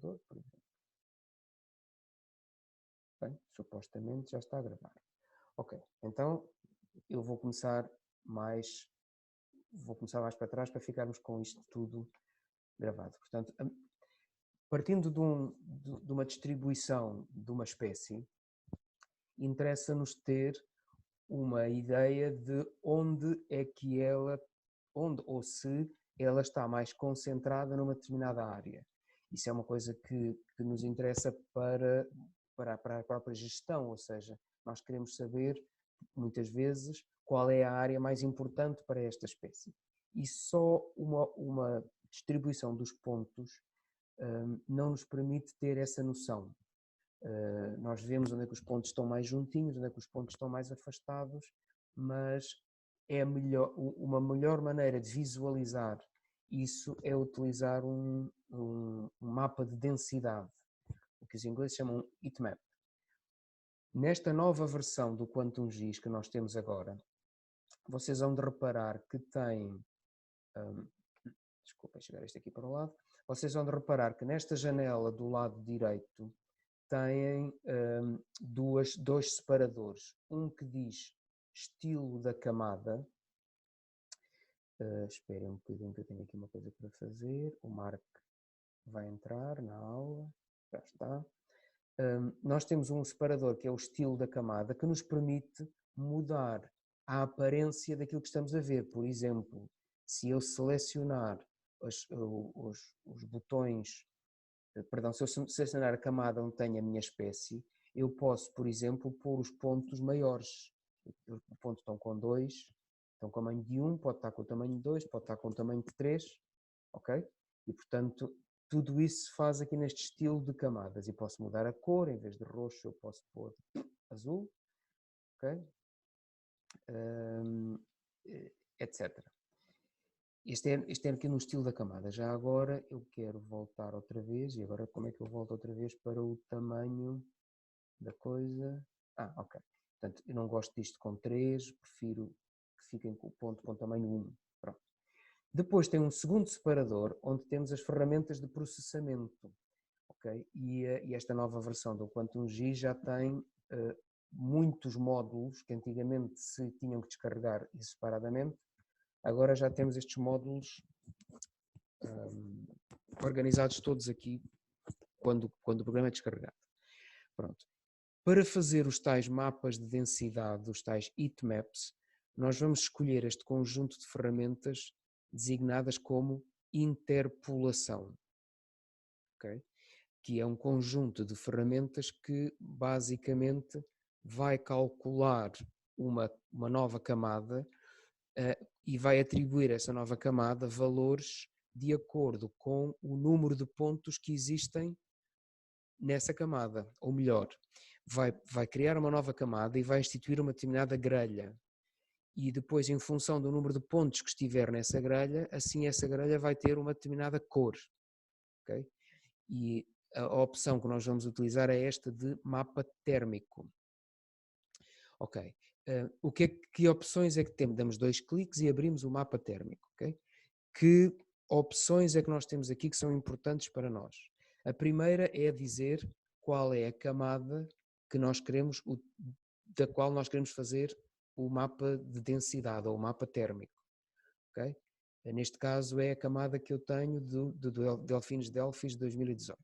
separador, por exemplo. Bem, supostamente já está a gravar. Ok, então eu vou começar mais para trás para ficarmos com isto tudo gravado. Portanto, partindo de uma distribuição de uma espécie, interessa-nos ter uma ideia de onde ou se ela está mais concentrada numa determinada área. Isso é uma coisa que nos interessa para a própria gestão, ou seja, nós queremos saber, muitas vezes, qual é a área mais importante para esta espécie. E só uma distribuição dos pontos não nos permite ter essa noção. Nós vemos onde é que os pontos estão mais juntinhos, onde é que os pontos estão mais afastados, mas uma melhor maneira de visualizar isso é utilizar um mapa de densidade, o que os ingleses chamam heatmap. Nesta nova versão do QuantumGIS que nós temos agora, vocês vão de reparar que tem... desculpem chegar este aqui para o lado. Vocês vão de reparar que nesta janela do lado direito têm dois separadores. Um que diz estilo da camada. Esperem um bocadinho que eu tenho aqui uma coisa para fazer. O Mark vai entrar na aula. Já está. Nós temos um separador que é o estilo da camada, que nos permite mudar a aparência daquilo que estamos a ver. Por exemplo, se eu selecionar os botões, perdão, se eu selecionar a camada onde tem a minha espécie, eu posso, por exemplo, pôr os pontos maiores. Os pontos estão com 2, estão com o tamanho de 1, pode estar com o tamanho de 2, pode estar com o tamanho de 3, ok? E, portanto, tudo isso se faz aqui neste estilo de camadas. E posso mudar a cor, em vez de roxo eu posso pôr azul, ok? Etc. Este é aqui no estilo da camada. Já agora eu quero voltar outra vez. E agora como é que eu volto outra vez para o tamanho da coisa? Ok. Portanto, eu não gosto disto com 3, prefiro que fiquem com o ponto com tamanho 1. Pronto. Depois tem um segundo separador onde temos as ferramentas de processamento. Okay? E esta nova versão do QuantumGIS já tem muitos módulos que antigamente se tinham que descarregar separadamente. Agora já temos estes módulos organizados todos aqui quando o programa é descarregado. Pronto. Para fazer os tais mapas de densidade, os tais heatmaps, nós vamos escolher este conjunto de ferramentas designadas como interpolação, okay? Que é um conjunto de ferramentas que basicamente vai calcular uma nova camada e vai atribuir a essa nova camada valores de acordo com o número de pontos que existem nessa camada, ou melhor, vai criar uma nova camada e vai instituir uma determinada grelha. E depois, em função do número de pontos que estiver nessa grelha, assim essa grelha vai ter uma determinada cor. Okay? E a opção que nós vamos utilizar é esta de mapa térmico. Ok. Que opções é que temos? Damos 2 cliques e abrimos o mapa térmico. Okay? Que opções é que nós temos aqui que são importantes para nós? A primeira é dizer qual é a camada que nós queremos, da qual nós queremos fazer o mapa de densidade ou o mapa térmico. Okay? Neste caso é a camada que eu tenho do Delfins Delphis de 2018.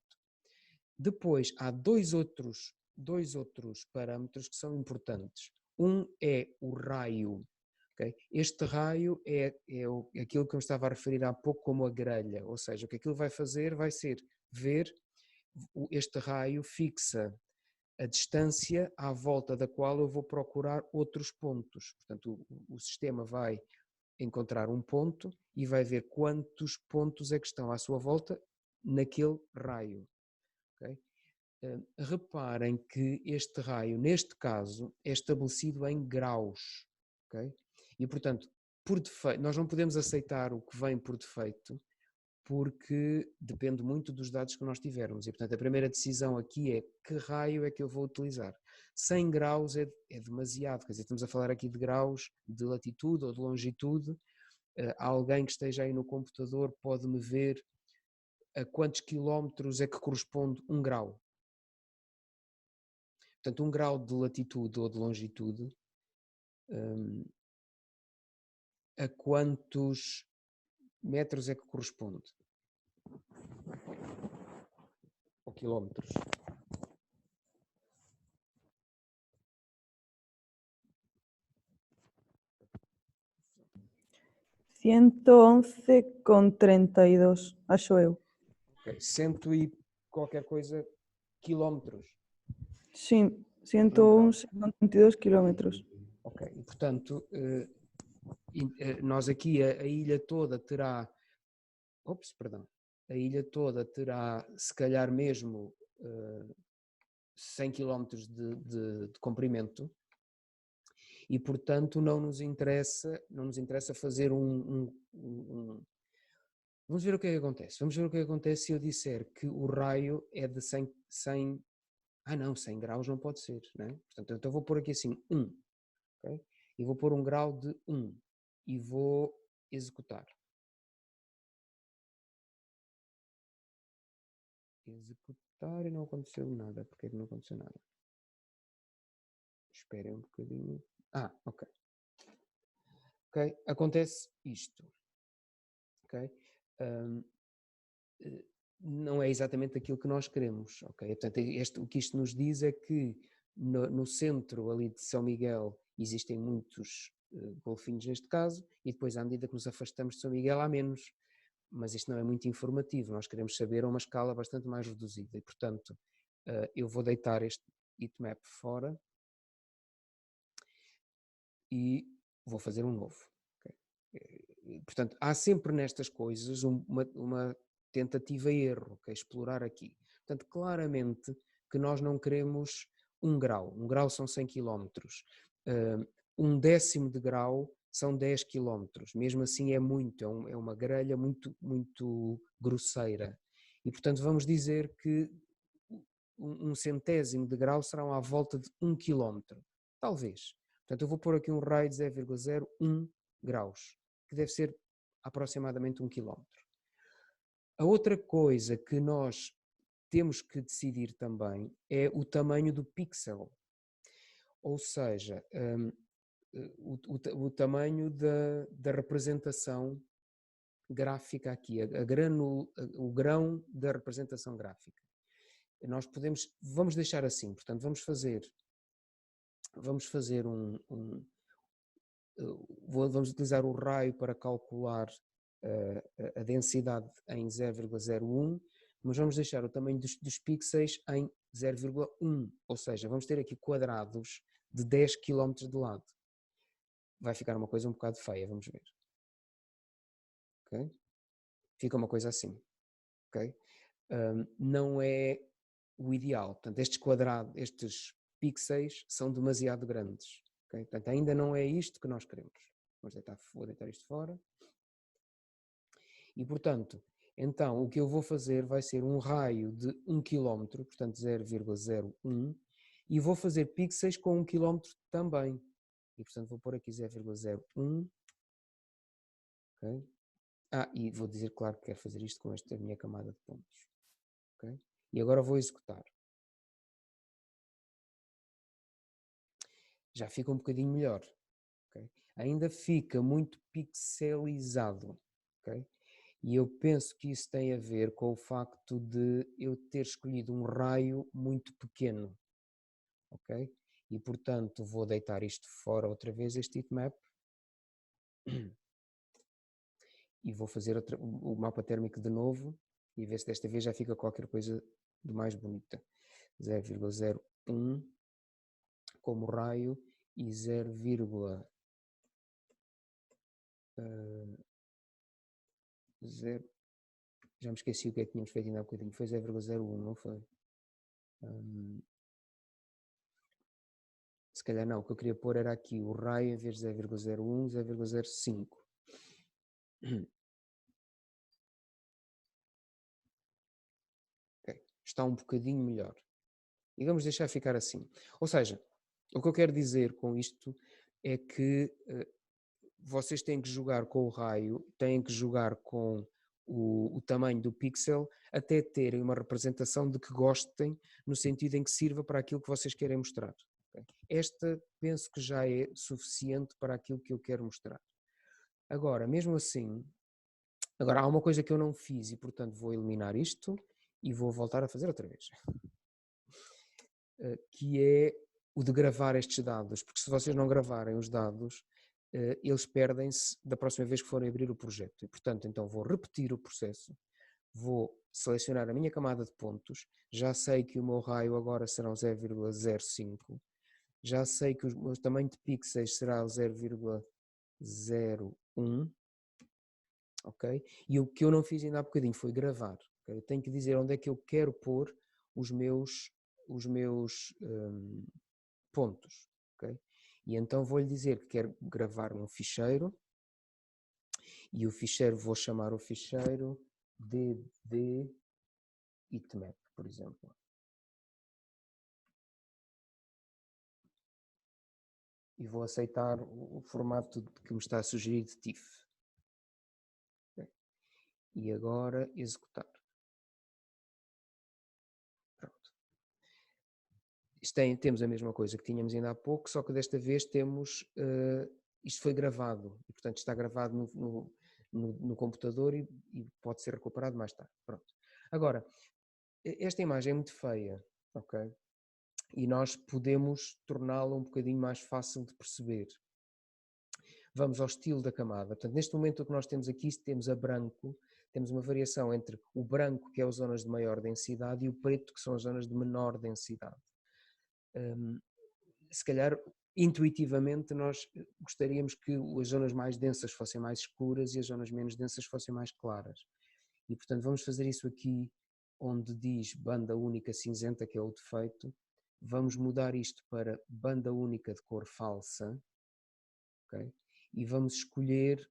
Depois há dois outros parâmetros que são importantes. Um é o raio. Okay? Este raio é aquilo que eu estava a referir há pouco como a grelha, ou seja, o que aquilo vai fazer vai ser ver, este raio fixa a distância à volta da qual eu vou procurar outros pontos. Portanto, o sistema vai encontrar um ponto e vai ver quantos pontos é que estão à sua volta naquele raio. Okay? Reparem que este raio, neste caso, é estabelecido em graus. Okay? E, portanto, por defeito, nós não podemos aceitar o que vem por defeito, porque depende muito dos dados que nós tivermos. E, portanto, a primeira decisão aqui é que raio é que eu vou utilizar. 100 graus é demasiado, quer dizer, estamos a falar aqui de graus de latitude ou de longitude. Alguém que esteja aí no computador pode-me ver a quantos quilómetros é que corresponde 1 grau. Portanto, 1 grau de latitude ou de longitude, a quantos metros é que corresponde? Ou quilómetros? ...111,32, acho eu. Okay. 100 e qualquer coisa quilómetros. Sim, 111,32 quilómetros. Ok, e portanto, nós aqui, a ilha toda terá... A ilha toda terá, se calhar mesmo, 100 km de comprimento, e portanto não nos interessa fazer Vamos ver o que é que acontece. Vamos ver o que é que acontece se eu disser que o raio é de 100 graus não pode ser, não é? Portanto, então vou pôr aqui assim 1, okay? E vou pôr um grau de 1 e vou executar. Executar e não aconteceu nada. Porquê que não aconteceu nada? Esperem um bocadinho. Ok. Ok, acontece isto. Ok? Não é exatamente aquilo que nós queremos. Ok? Portanto, o que isto nos diz é que no centro ali de São Miguel existem muitos golfinhos neste caso, e depois à medida que nos afastamos de São Miguel há menos. Mas isto não é muito informativo, nós queremos saber a uma escala bastante mais reduzida e, portanto, eu vou deitar este heatmap fora e vou fazer um novo. Okay? Portanto, há sempre nestas coisas uma tentativa e erro, okay? Explorar aqui. Portanto, claramente que nós não queremos 1 grau. 1 grau são 100 km. 1/10 de grau são 10 km. Mesmo assim é muito, é uma grelha muito, muito grosseira. E, portanto, vamos dizer que 1/100 de grau serão à volta de 1 km. Talvez. Portanto, eu vou pôr aqui um raio de 0,01 graus, que deve ser aproximadamente 1 km. A outra coisa que nós temos que decidir também é o tamanho do pixel. Ou seja, o tamanho da representação gráfica aqui, o grão da representação gráfica. Nós vamos deixar assim, portanto, vamos fazer vamos utilizar o raio para calcular a densidade em 0,01, mas vamos deixar o tamanho dos pixels em 0,1, ou seja, vamos ter aqui quadrados de 10 km de lado. Vai ficar uma coisa um bocado feia, vamos ver. Okay? Fica uma coisa assim. Okay? Não é o ideal. Portanto, estes pixels são demasiado grandes. Okay? Portanto, ainda não é isto que nós queremos. Vou deitar isto fora. E, portanto, então, o que eu vou fazer vai ser um raio de 1 km, portanto 0,01, e vou fazer pixels com 1 km também. E, portanto, vou pôr aqui 0,01. Okay? E vou dizer, claro, que quero fazer isto com esta minha camada de pontos. Okay? E agora vou executar. Já fica um bocadinho melhor. Okay? Ainda fica muito pixelizado. Okay? E eu penso que isso tem a ver com o facto de eu ter escolhido um raio muito pequeno. Ok? E, portanto, vou deitar isto fora outra vez, este heatmap. E vou fazer o mapa térmico de novo e ver se desta vez já fica qualquer coisa de mais bonita. 0,01 como raio e 0,0 já me esqueci o que é que tínhamos feito ainda há bocadinho. Foi 0,01, não foi? Se calhar não, o que eu queria pôr era aqui o raio em vez de 0,01, 0,05. Okay. Está um bocadinho melhor. E vamos deixar ficar assim. Ou seja, o que eu quero dizer com isto é que vocês têm que jogar com o raio, têm que jogar com o tamanho do pixel até terem uma representação de que gostem, no sentido em que sirva para aquilo que vocês querem mostrar. Okay? Esta penso que já é suficiente para aquilo que eu quero mostrar. Agora, mesmo assim, agora há uma coisa que eu não fiz e, portanto, vou eliminar isto e vou voltar a fazer outra vez. Que é o de gravar estes dados, porque se vocês não gravarem os dados, eles perdem-se da próxima vez que forem abrir o projeto. E, portanto, então vou repetir o processo, vou selecionar a minha camada de pontos, já sei que o meu raio agora será 0,05, já sei que o meu tamanho de pixels será 0,01, ok? E o que eu não fiz ainda há bocadinho foi gravar. Okay? Eu tenho que dizer onde é que eu quero pôr os meus pontos, ok? E então vou-lhe dizer que quero gravar num ficheiro, e o ficheiro, vou chamar o ficheiro dd itmap, por exemplo. E vou aceitar o formato que me está a sugerir de TIFF. Okay? E agora executar. Pronto. Temos a mesma coisa que tínhamos ainda há pouco, só que desta vez temos, isto foi gravado, e portanto está gravado no computador e pode ser recuperado mais tarde. Pronto. Agora, esta imagem é muito feia, ok? E nós podemos torná-la um bocadinho mais fácil de perceber. Vamos ao estilo da camada. Portanto, neste momento o que nós temos aqui, temos a branco, temos uma variação entre o branco, que é as zonas de maior densidade, e o preto, que são as zonas de menor densidade. Se calhar, intuitivamente, nós gostaríamos que as zonas mais densas fossem mais escuras e as zonas menos densas fossem mais claras. E, portanto, vamos fazer isso aqui, onde diz banda única cinzenta, que é o defeito. Vamos mudar isto para banda única de cor falsa, okay? E vamos escolher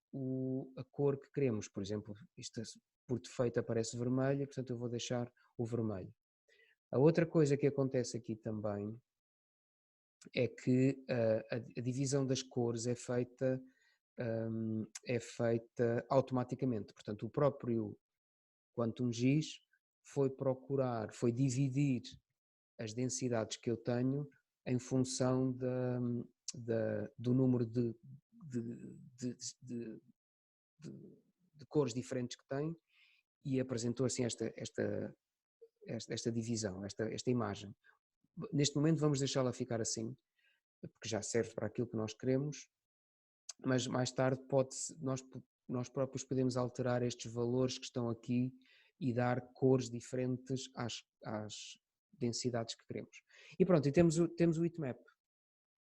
a cor que queremos. Por exemplo, isto por defeito aparece vermelho, portanto eu vou deixar o vermelho. A outra coisa que acontece aqui também é que a divisão das cores é feita automaticamente. Portanto, o próprio Quantum GIS foi dividir as densidades que eu tenho em função do número de cores diferentes que tem, e apresentou assim esta divisão, esta imagem. Neste momento vamos deixá-la ficar assim, porque já serve para aquilo que nós queremos, mas mais tarde nós próprios podemos alterar estes valores que estão aqui e dar cores diferentes às densidades que queremos. E pronto, e temos o heatmap,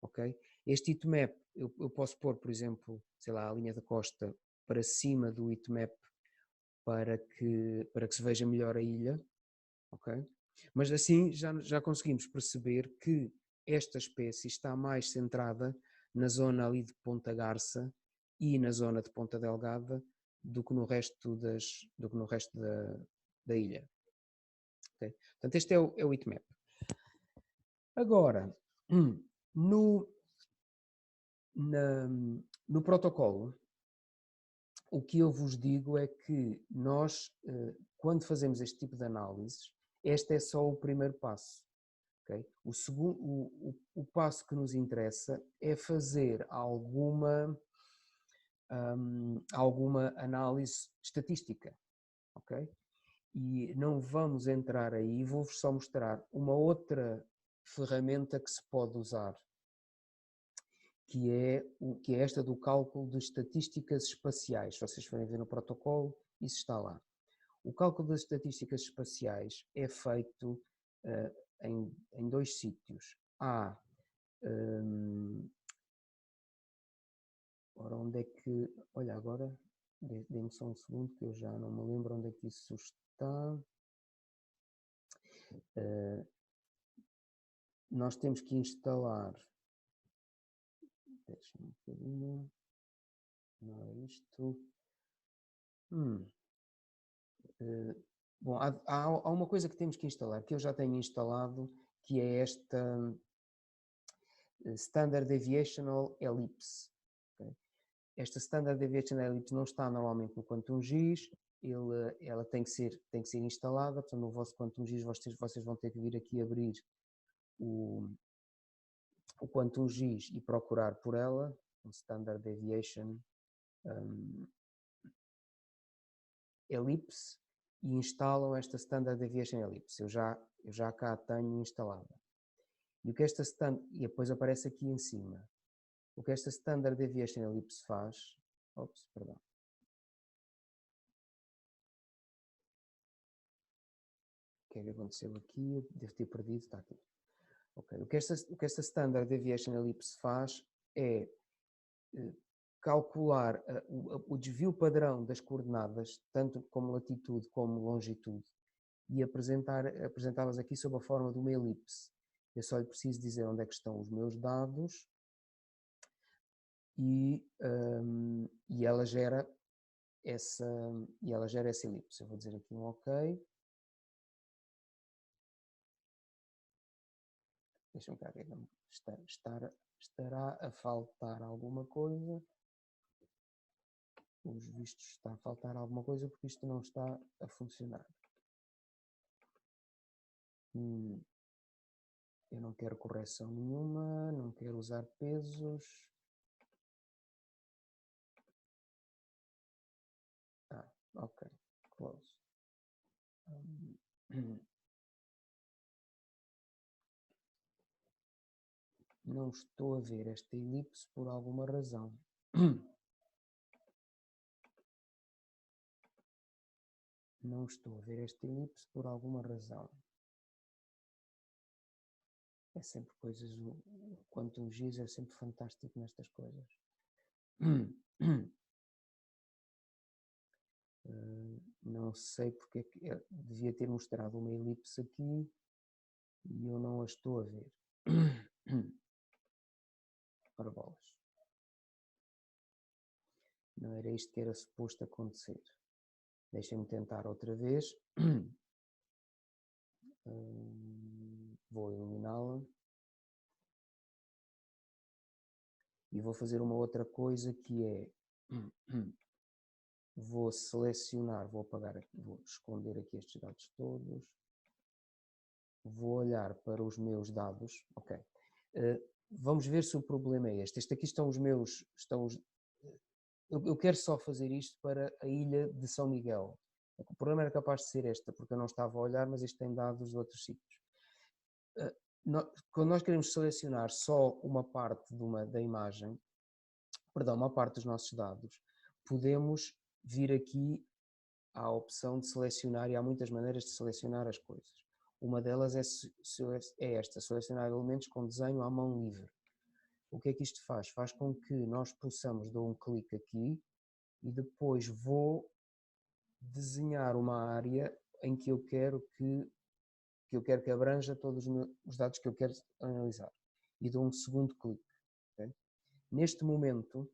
ok? Este heatmap, eu posso pôr, por exemplo, sei lá, a linha da costa para cima do heatmap para que se veja melhor a ilha, ok? Mas assim já conseguimos perceber que esta espécie está mais centrada na zona ali de Ponta Garça e na zona de Ponta Delgada do que no resto da ilha. Okay? Portanto, este é o heatmap. Agora, no protocolo, o que eu vos digo é que nós, quando fazemos este tipo de análises, este é só o primeiro passo. Okay? O passo que nos interessa é fazer alguma análise estatística. Okay? E não vamos entrar aí, vou-vos só mostrar uma outra ferramenta que se pode usar, que é esta do cálculo de estatísticas espaciais. Se vocês forem ver no protocolo, isso está lá. O cálculo das estatísticas espaciais é feito em dois sítios. Há, ora, onde é que, olha agora, dê-me só um segundo que eu já não me lembro onde é que isso está. Nós temos que instalar, deixa-me um bocadinho, não é isto. Bom, há uma coisa que temos que instalar, que eu já tenho instalado, que é esta Standard Deviational Ellipse. Okay? Esta Standard Deviational Ellipse não está normalmente no Quantum GIS, ela tem que ser instalada. Portanto, no vosso QuantumGIS vocês vão ter que vir aqui abrir o QuantumGIS e procurar por ela, o Standard Deviation Ellipse, e instalam esta Standard Deviation Ellipse. Eu já cá tenho instalada. E e depois aparece aqui em cima. O que esta Standard Deviation Ellipse faz... perdão. O que é que aconteceu aqui? Eu devo ter perdido, está aqui. Okay. O que esta Standard Deviation Ellipse faz é calcular o desvio padrão das coordenadas, tanto como latitude como longitude, e apresentá-las aqui sob a forma de uma elipse. Eu só lhe preciso dizer onde é que estão os meus dados e ela gera essa elipse. Eu vou dizer aqui um OK. Deixa-me cá ver, estará a faltar alguma coisa. Os vistos, está a faltar alguma coisa porque isto não está a funcionar. Eu não quero correção nenhuma, não quero usar pesos. Ok, close. Não estou a ver esta elipse por alguma razão. Não estou a ver esta elipse por alguma razão. É sempre coisas... O QuantumGIS é sempre fantástico nestas coisas. Não sei porque é que devia ter mostrado uma elipse aqui e eu não a estou a ver. Ora bolas. Não era isto que era suposto acontecer. Deixem-me tentar outra vez. Vou eliminá-la. E vou fazer uma outra coisa que é... Vou selecionar, vou apagar aqui, vou esconder aqui estes dados todos. Vou olhar para os meus dados. Ok. Vamos ver se o problema é este. Este aqui estão os meus... Eu quero só fazer isto para a ilha de São Miguel. O problema era capaz de ser esta, porque eu não estava a olhar, mas isto tem dados de outros sítios. Quando nós queremos selecionar só uma parte da imagem, perdão, uma parte dos nossos dados, podemos vir aqui à opção de selecionar, e há muitas maneiras de selecionar as coisas. Uma delas é esta, selecionar elementos com desenho à mão livre. O que é que isto faz? Faz com que nós possamos dar um clique aqui e depois vou desenhar uma área em que eu quero que abranja todos os dados que eu quero analisar. E dou um segundo clique. Okay? Neste momento,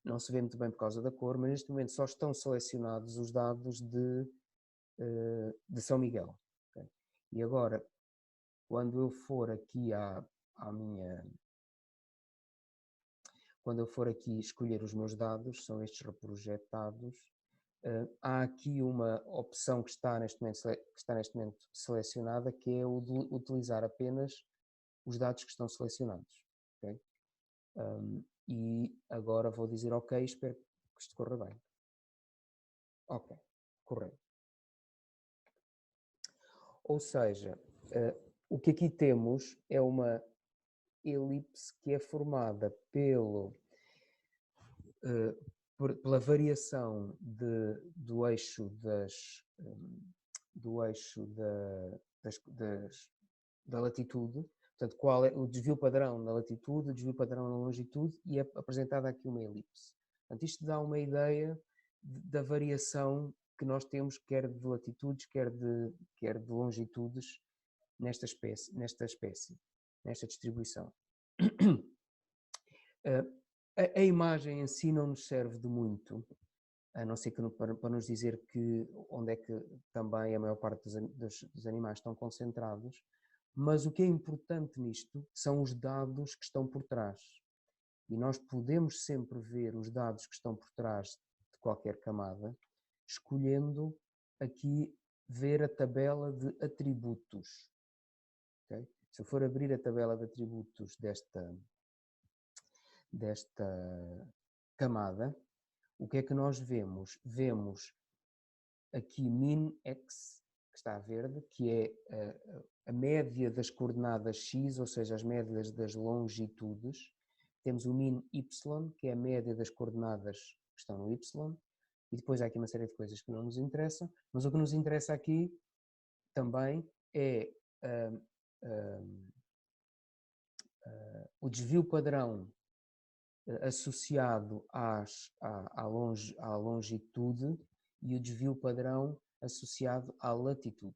não se vê muito bem por causa da cor, mas neste momento só estão selecionados os dados de São Miguel. Okay? E agora, quando eu for aqui quando eu for aqui escolher os meus dados, são estes reprojetados, há aqui uma opção que está neste momento selecionada, que é o de utilizar apenas os dados que estão selecionados. Okay? E agora vou dizer OK, espero que isto corra bem. Ok, correto. Ou seja, o que aqui temos é uma elipse que é formada pela variação do eixo da latitude, portanto, qual é o desvio padrão na latitude, o desvio padrão na longitude, e é apresentada aqui uma elipse. Portanto, isto dá uma ideia da variação que nós temos, quer de latitudes, quer de longitudes, nesta distribuição. A imagem em si não nos serve de muito, a não ser que para nos dizer onde é que também a maior parte dos animais estão concentrados, mas o que é importante nisto são os dados que estão por trás. E nós podemos sempre ver os dados que estão por trás de qualquer camada, escolhendo aqui ver a tabela de atributos. Okay? Se eu for abrir a tabela de atributos desta camada, o que é que nós vemos? Vemos aqui min(x), que está a verde, que é a média das coordenadas x, ou seja, as médias das longitudes. Temos o min(y), que é a média das coordenadas que estão no y, e depois há aqui uma série de coisas que não nos interessam, mas o que nos interessa aqui também é o desvio padrão associado à longitude e o desvio padrão associado à latitude.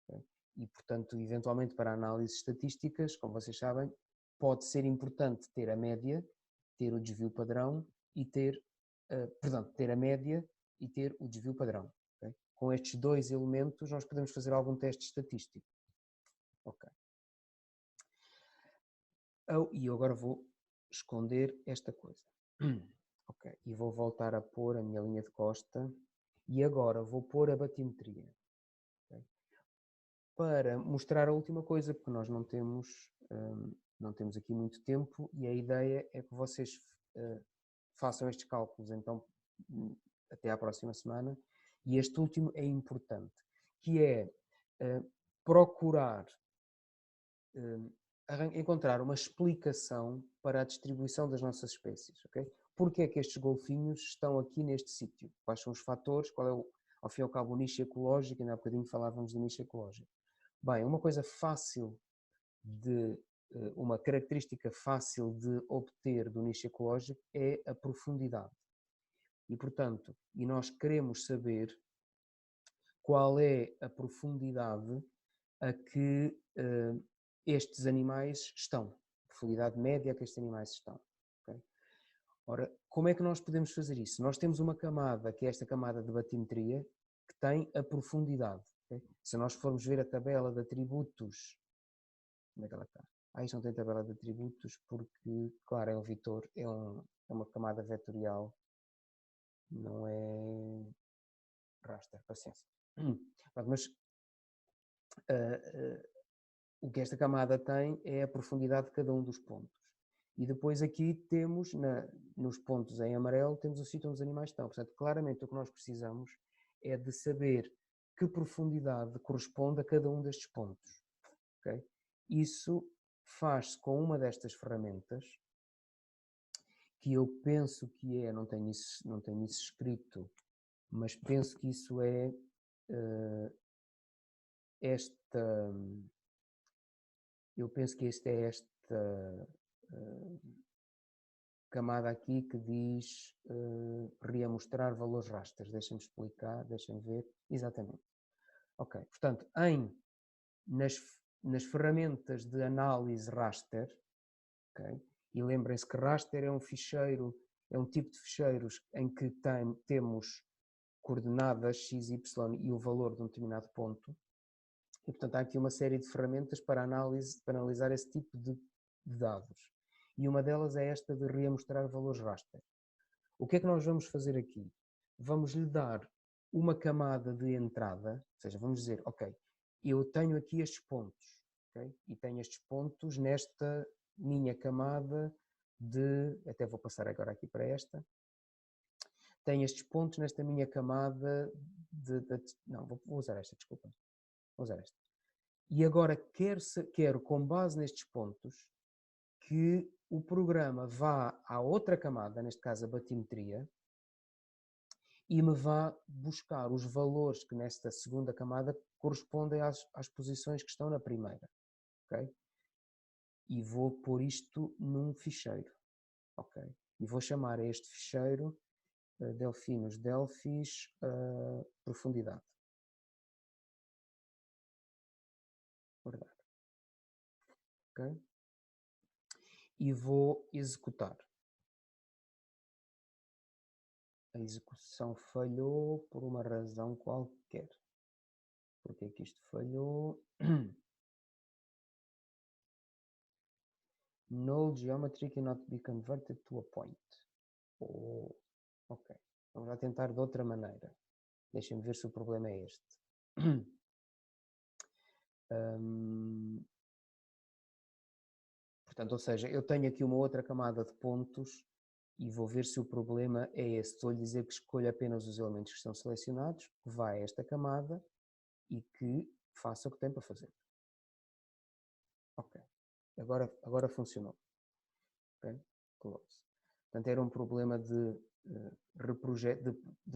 Okay? E, portanto, eventualmente para análises estatísticas, como vocês sabem, pode ser importante ter a média, ter o desvio padrão e ter a média e ter o desvio padrão. Okay? Com estes dois elementos nós podemos fazer algum teste estatístico. Ok. E eu agora vou esconder esta coisa. Ok. E vou voltar a pôr a minha linha de costa e agora vou pôr a batimetria. Okay? Para mostrar a última coisa, porque nós não temos aqui muito tempo e a ideia é que vocês façam estes cálculos então até à próxima semana. E este último é importante, que é procurar encontrar uma explicação para a distribuição das nossas espécies. Okay? Porque é que estes golfinhos estão aqui neste sítio? Quais são os fatores? Qual é, ao fim e ao cabo, o nicho ecológico? Ainda há bocadinho falávamos do nicho ecológico. Bem, uma coisa fácil uma característica fácil de obter do nicho ecológico é a profundidade. E, portanto, nós queremos saber qual é a profundidade a que estes animais estão, a profundidade média a que estes animais estão. Okay? Ora, como é que nós podemos fazer isso? Nós temos uma camada, que é esta camada de batimetria, que tem a profundidade. Okay? Se nós formos ver a tabela de atributos, onde é que ela está? Isto não tem tabela de atributos porque, claro, é um vetor, é uma camada vetorial, não é raster, paciência. Mas o que esta camada tem é a profundidade de cada um dos pontos. E depois aqui temos, nos pontos em amarelo, temos o sítio onde os animais estão. Portanto, claramente o que nós precisamos é de saber que profundidade corresponde a cada um destes pontos. Okay? Isso faz-se com uma destas ferramentas, que eu penso que não tenho isso escrito, mas penso que isso é eu penso que esta camada aqui que diz reamostrar valores rasters. Deixa-me explicar, deixa-me ver. Exatamente. Ok, portanto, nas ferramentas de análise raster, okay, e lembrem-se que raster é um ficheiro, é um tipo de ficheiros em que temos coordenadas x, y e o valor de um determinado ponto. E, portanto, há aqui uma série de ferramentas para analisar esse tipo de dados. E uma delas é esta de reamostrar valores raster. O que é que nós vamos fazer aqui? Vamos lhe dar uma camada de entrada, ou seja, vamos dizer, ok, eu tenho aqui estes pontos, okay? E tenho estes pontos nesta minha camada até vou passar agora aqui para esta, tenho estes pontos nesta minha camada não, vou usar esta, desculpa. Vou usar esta. E agora quero, com base nestes pontos, que o programa vá à outra camada, neste caso a batimetria, e me vá buscar os valores que nesta segunda camada correspondem às posições que estão na primeira. Okay? E vou pôr isto num ficheiro. Okay? E vou chamar a este ficheiro Delfinos Delphis profundidade. Guardar. Ok? E vou executar. A execução falhou por uma razão qualquer. Porque é que isto falhou? Null geometry cannot be converted to a point. Oh, ok. Vamos lá tentar de outra maneira. Deixem-me ver se o problema é este. Portanto, ou seja, eu tenho aqui uma outra camada de pontos e vou ver se o problema é esse. Estou a dizer que escolho apenas os elementos que estão selecionados, que vai a esta camada e que faça o que tem para fazer. Ok. Agora funcionou. Ok? Close. Portanto, era um problema de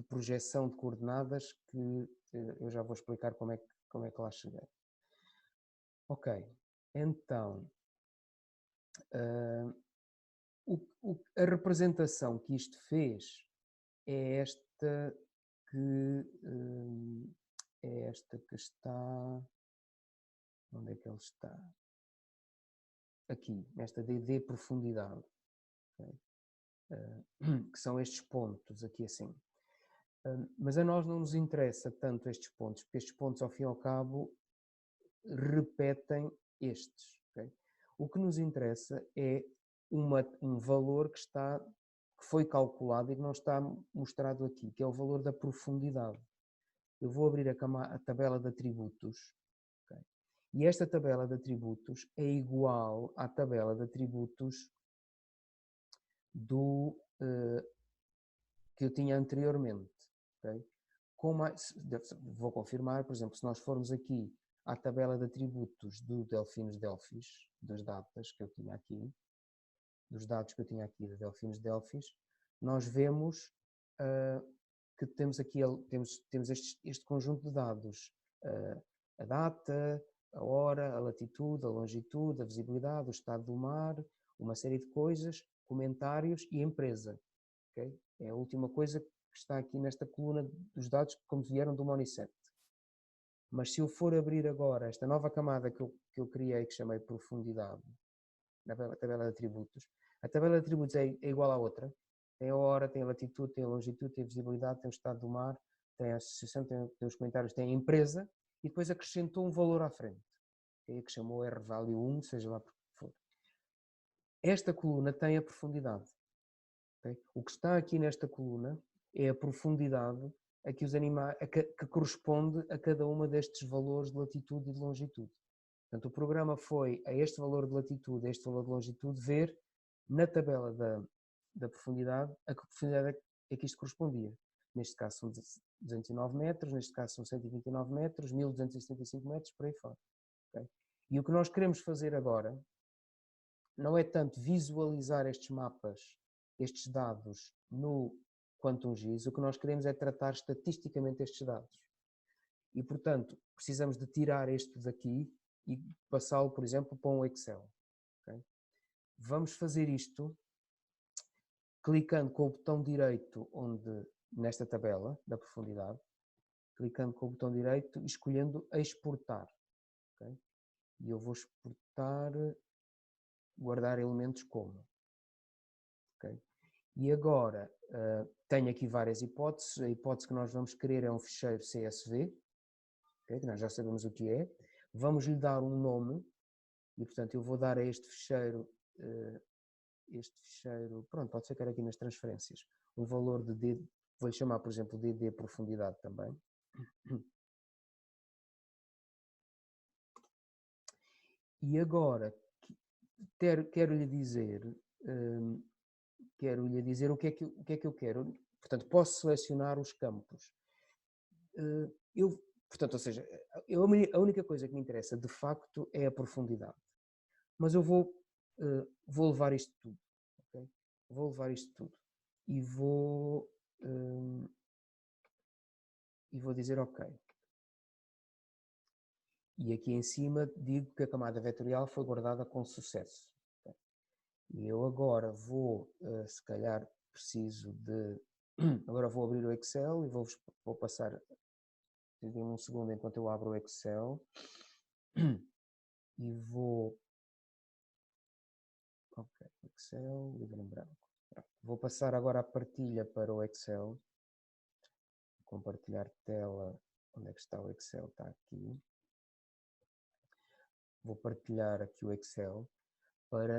projeção de coordenadas que eu já vou explicar como é que lá cheguei. Ok. Então, a representação que isto fez é esta que está... Onde é que ele está? Aqui, nesta DD profundidade. Okay? Que são estes pontos aqui assim. Mas a nós não nos interessa tanto estes pontos, porque estes pontos, ao fim e ao cabo, repetem estes. Okay? O que nos interessa é um valor que foi calculado e que não está mostrado aqui, que é o valor da profundidade. Eu vou abrir a tabela de atributos, okay? E esta tabela de atributos é igual à tabela de atributos que eu tinha anteriormente. Okay? Vou confirmar, por exemplo, se nós formos aqui à tabela de atributos do Delfinos Delphis, das datas que eu tinha aqui, dos dados que eu tinha aqui de Delfinos Delphis, nós vemos que temos aqui temos este conjunto de dados, a data, a hora, a latitude, a longitude, a visibilidade, o estado do mar, uma série de coisas, comentários e empresa. Okay? É a última coisa que está aqui nesta coluna dos dados como vieram do Moniset. Mas se eu for abrir agora esta nova camada que eu criei, que chamei profundidade, na tabela de atributos, a tabela de atributos é igual à outra. Tem a hora, tem a latitude, tem a longitude, tem a visibilidade, tem o estado do mar, tem a associação, tem os comentários, tem a empresa e depois acrescentou um valor à frente, que chamou R-value 1, seja lá por que for. Esta coluna tem a profundidade. Okay? O que está aqui nesta coluna é a profundidade que corresponde a cada uma destes valores de latitude e de longitude. Portanto, o programa foi a este valor de latitude, a este valor de longitude, ver na tabela da profundidade a que profundidade é que isto correspondia. Neste caso são 209 metros, neste caso são 129 metros, 1275 metros, por aí fora. Okay? E o que nós queremos fazer agora não é tanto visualizar estes mapas, estes dados no QuantumGIS, o que nós queremos é tratar estatisticamente estes dados. E, portanto, precisamos de tirar este daqui e passá-lo, por exemplo, para um Excel. Okay? Vamos fazer isto clicando com o botão direito nesta tabela da profundidade, clicando com o botão direito e escolhendo exportar. Okay? E eu vou exportar, guardar elementos como. Okay? E agora, tenho aqui várias hipóteses. A hipótese que nós vamos querer é um ficheiro CSV, okay? Que nós já sabemos o que é. Vamos lhe dar um nome, e portanto eu vou dar a este ficheiro, pronto, pode ser que era aqui nas transferências, um valor de D, vou-lhe chamar, por exemplo, DD profundidade também. E agora, quero-lhe dizer o que é que eu quero. Portanto, posso selecionar os campos. Portanto, ou seja, a única coisa que me interessa, de facto, é a profundidade. Mas eu vou levar isto tudo. Okay? Vou levar isto tudo. E vou dizer OK. E aqui em cima digo que a camada vetorial foi guardada com sucesso. Okay? E eu agora vou, se calhar, preciso de... Agora vou abrir o Excel e vou passar... Dê-me um segundo enquanto eu abro o Excel. E vou... Ok, Excel, livro em branco. Vou passar agora a partilha para o Excel. Compartilhar tela. Onde é que está o Excel? Está aqui. Vou partilhar aqui o Excel para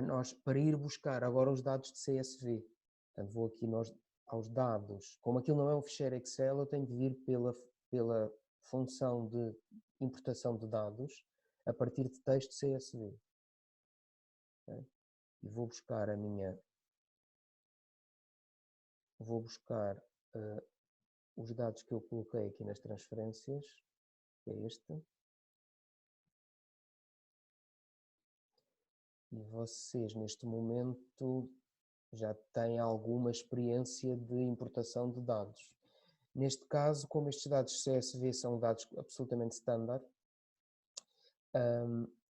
ir buscar agora os dados de CSV. Portanto, vou aqui aos dados, como aquilo não é um ficheiro Excel, eu tenho de vir pela função de importação de dados a partir de texto CSV. Okay? E vou buscar os dados que eu coloquei aqui nas transferências, que é este. E vocês, neste momento, já têm alguma experiência de importação de dados. Neste caso, como estes dados CSV são dados absolutamente standard,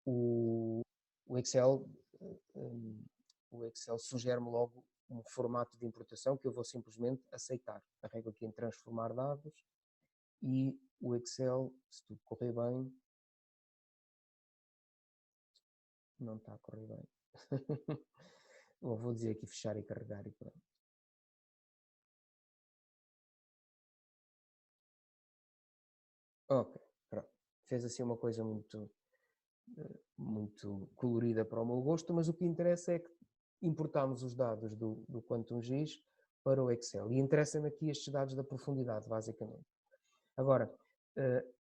o Excel sugere-me logo um formato de importação que eu vou simplesmente aceitar. Carrego aqui em transformar dados e o Excel, se tudo correr bem, não está a correr bem. Vou dizer aqui fechar e carregar e pronto. Ok, pronto. Fez assim uma coisa muito colorida para o meu gosto, mas o que interessa é que importamos os dados do QuantumGIS para o Excel. E interessa-me aqui estes dados da profundidade, basicamente. Agora,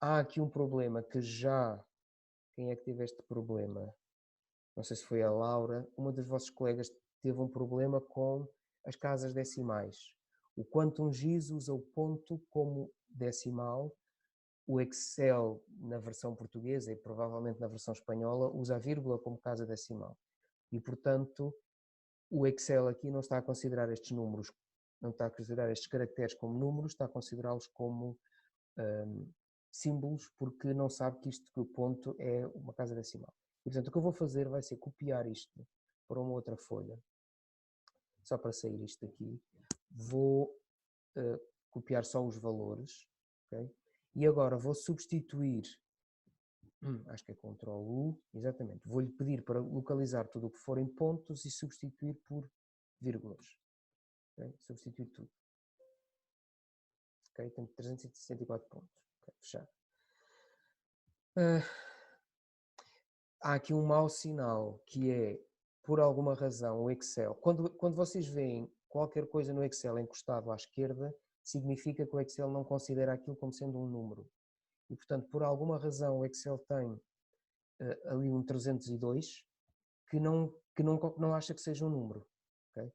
há aqui um problema que já... Quem é que teve este problema? Não sei se foi a Laura. Uma dos vossos colegas teve um problema com as casas decimais. O QuantumGIS usa o ponto como decimal. O Excel, na versão portuguesa e provavelmente na versão espanhola, usa a vírgula como casa decimal. E, portanto, o Excel aqui não está a considerar estes números, não está a considerar estes caracteres como números, está a considerá-los como símbolos, porque não sabe que que o ponto é uma casa decimal. E, portanto, o que eu vou fazer vai ser copiar isto para uma outra folha, só para sair isto daqui. Vou copiar só os valores, ok? E agora vou substituir, acho que é Ctrl U, exatamente, vou-lhe pedir para localizar tudo o que for em pontos e substituir por vírgulas. Okay? Substituir tudo. Ok, tenho 364 pontos. Ok, fechar. Há aqui um mau sinal, que é, por alguma razão, o Excel. Quando vocês veem qualquer coisa no Excel encostado à esquerda, significa que o Excel não considera aquilo como sendo um número. E, portanto, por alguma razão, o Excel tem ali um 302 que não acha que seja um número. Okay?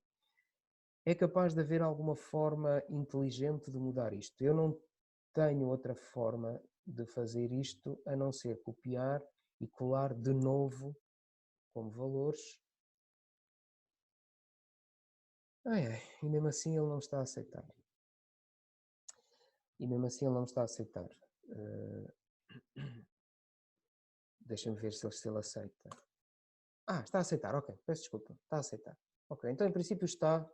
É capaz de haver alguma forma inteligente de mudar isto. Eu não tenho outra forma de fazer isto a não ser copiar e colar de novo como valores. E mesmo assim ele não está a aceitar. Deixa-me ver se ele aceita. Está a aceitar, ok, peço desculpa, está a aceitar. Ok, então em princípio está,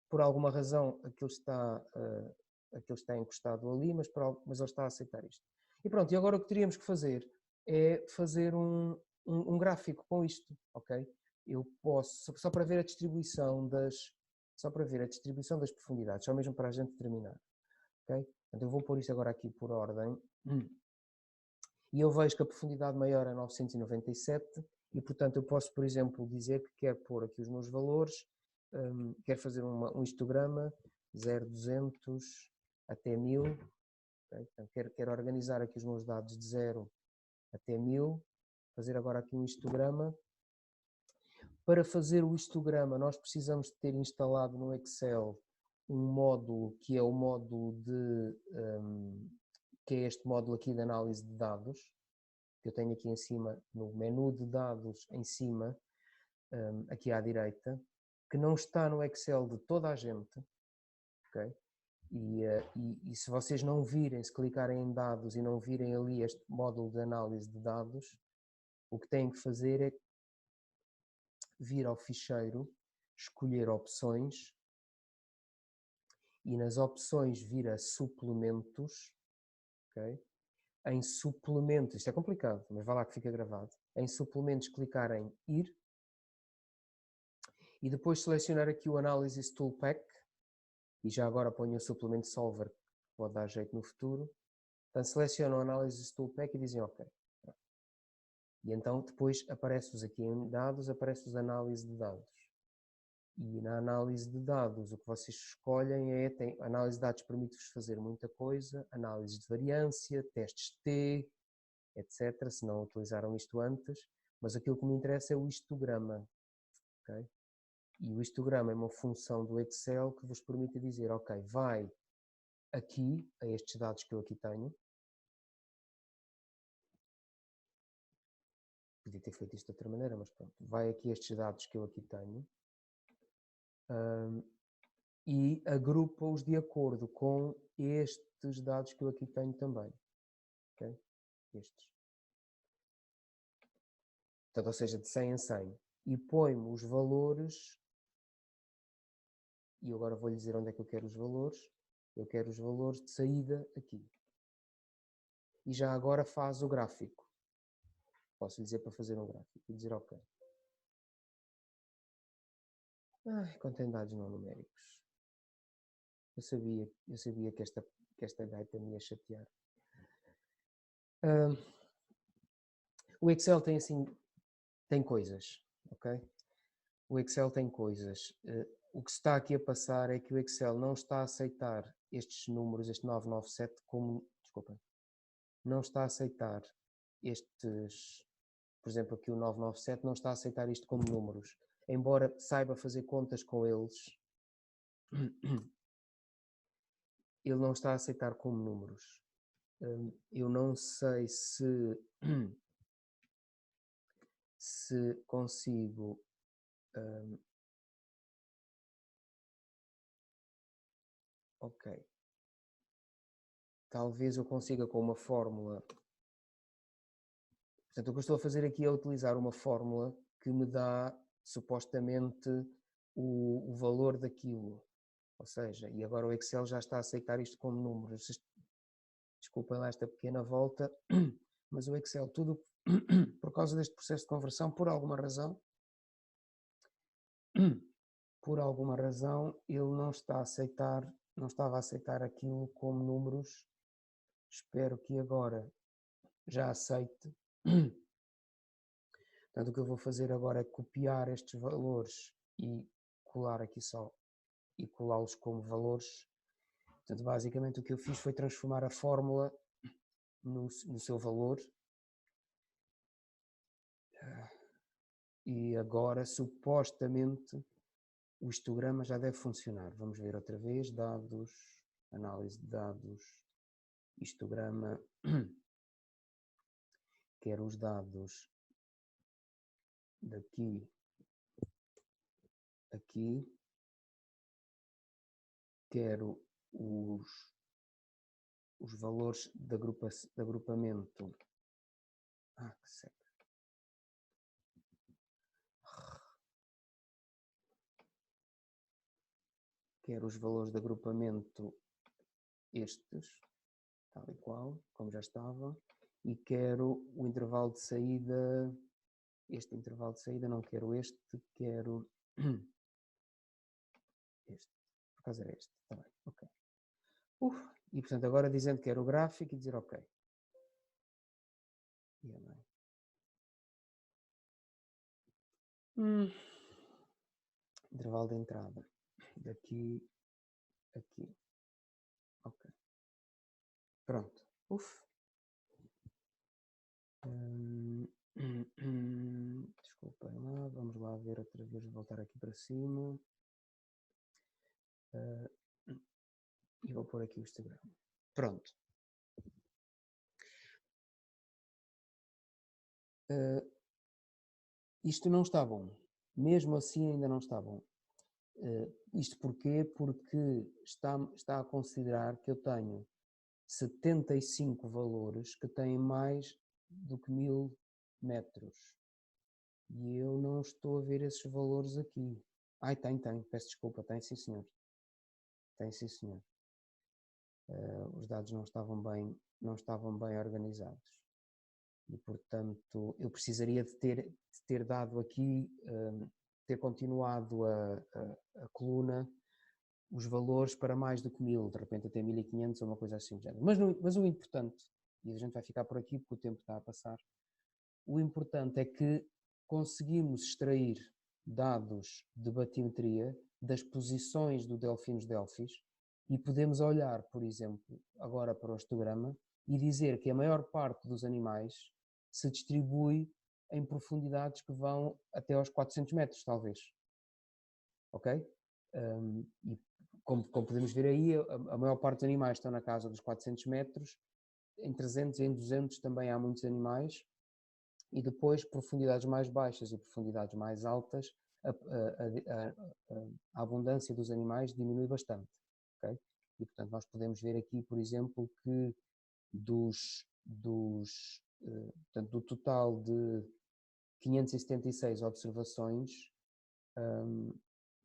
por alguma razão, aquilo está encostado ali, mas ele está a aceitar isto. E pronto, e agora o que teríamos que fazer é fazer um gráfico com isto, ok? Eu posso, só para ver a distribuição das profundidades, só mesmo para a gente terminar, ok? Então eu vou pôr isto agora aqui por ordem, e eu vejo que a profundidade maior é 997, e portanto eu posso, por exemplo, dizer que quero pôr aqui os meus valores, quero fazer um histograma 0,200 até 1000, okay? Portanto, quero organizar aqui os meus dados de 0 até 1000, fazer agora aqui um histograma. Para fazer o histograma nós precisamos de ter instalado no Excel um módulo que é o módulo que é este módulo aqui de análise de dados, que eu tenho aqui em cima, no menu de dados em cima, aqui à direita, que não está no Excel de toda a gente, ok? E se vocês não virem, se clicarem em dados e não virem ali este módulo de análise de dados, o que têm que fazer é vir ao ficheiro, escolher opções e nas opções vir a suplementos, ok? Em suplementos, isto é complicado, mas vá lá que fica gravado. Em suplementos clicar em ir e depois selecionar aqui o Analysis Tool Pack e já agora ponho o suplemento Solver, que pode dar jeito no futuro. Então selecionam o Analysis Tool Pack e dizem OK. E então depois aparece-vos aqui em dados, aparece-vos análise de dados. E na análise de dados, o que vocês escolhem a análise de dados permite-vos fazer muita coisa, análise de variância, testes T, etc., se não utilizaram isto antes, mas aquilo que me interessa é o histograma. Okay? E o histograma é uma função do Excel que vos permite dizer, ok, vai aqui, a estes dados que eu aqui tenho. Podia ter feito isto de outra maneira, mas pronto. Vai aqui a estes dados que eu aqui tenho. E agrupa-os de acordo com estes dados que eu aqui tenho também. Okay? Estes. Portanto, ou seja, de 100 em 100. E põe-me os valores, e agora vou-lhe dizer onde é que eu quero os valores. Eu quero os valores de saída aqui. E já agora faz o gráfico. Posso lhe dizer para fazer um gráfico e dizer ok. Contém dados não numéricos. Eu sabia que esta gaita me ia chatear. O Excel tem coisas, ok? O Excel tem coisas. O que se está aqui a passar é que o Excel não está a aceitar estes números, este 997 como, desculpem, não está a aceitar estes, por exemplo, aqui o 997 não está a aceitar isto como números. Embora saiba fazer contas com eles, ele não está a aceitar como números. Eu não sei se consigo ok. Talvez eu consiga com uma fórmula. Portanto, o que eu estou a fazer aqui é utilizar uma fórmula que me dá supostamente o valor daquilo. Ou seja, e agora o Excel já está a aceitar isto como números. Desculpem lá esta pequena volta, mas o Excel, tudo por causa deste processo de conversão, por alguma razão, ele não estava a aceitar aquilo como números. Espero que agora já aceite. Portanto, o que eu vou fazer agora é copiar estes valores e colar aqui só e colá-los como valores. Portanto, basicamente o que eu fiz foi transformar a fórmula no seu valor. E agora, supostamente, o histograma já deve funcionar. Vamos ver outra vez, dados, análise de dados, histograma, quero os dados daqui, aqui, quero os valores de agrupamento. Que seca. Quero os valores de agrupamento estes, tal e qual, como já estava, e quero o intervalo de saída, este intervalo de saída, não quero este, quero este, por acaso era este, está bem, ok. E portanto agora dizendo que quero o gráfico e dizer ok. Intervalo de entrada, daqui, aqui, ok. Pronto, desculpem lá, vamos lá ver outra vez, voltar aqui para cima. E vou pôr aqui o Instagram. Pronto. Isto não está bom. Mesmo assim ainda não está bom. Isto porquê? Porque está a considerar que eu tenho 75 valores que têm mais do que 1000 metros. E eu não estou a ver esses valores aqui. Tem. Peço desculpa. Tem, sim, senhor. Tem, sim, senhor. Os dados não estavam bem organizados. E, portanto, eu precisaria de ter dado aqui, ter continuado a coluna, os valores para mais do que 1000, de repente até 1500 ou uma coisa assim. Mas o importante, e a gente vai ficar por aqui porque o tempo está a passar, o importante é que conseguimos extrair dados de batimetria das posições do Delfinus delphis e podemos olhar, por exemplo, agora para o histograma e dizer que a maior parte dos animais se distribui em profundidades que vão até aos 400 metros, talvez. Ok? E como podemos ver aí, a maior parte dos animais estão na casa dos 400 metros, em 300 e em 200 também há muitos animais, e depois profundidades mais baixas e profundidades mais altas, a abundância dos animais diminui bastante. Okay? E portanto nós podemos ver aqui, por exemplo, que portanto, do total de 576 observações,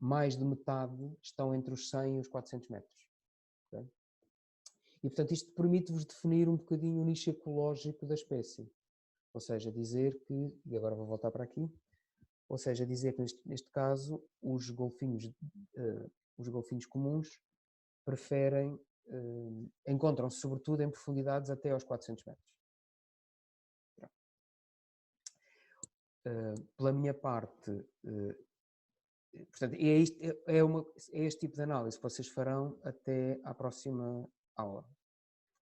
mais de metade estão entre os 100 e os 400 metros. Okay? E portanto isto permite-vos definir um bocadinho o nicho ecológico da espécie. Ou seja, dizer que, e agora vou voltar para aqui, ou seja, dizer que neste caso os golfinhos comuns preferem, encontram-se sobretudo em profundidades até aos 400 metros. Pela minha parte, portanto, é este tipo de análise que vocês farão até à próxima aula.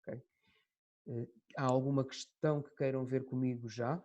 Okay? Há alguma questão que queiram ver comigo já?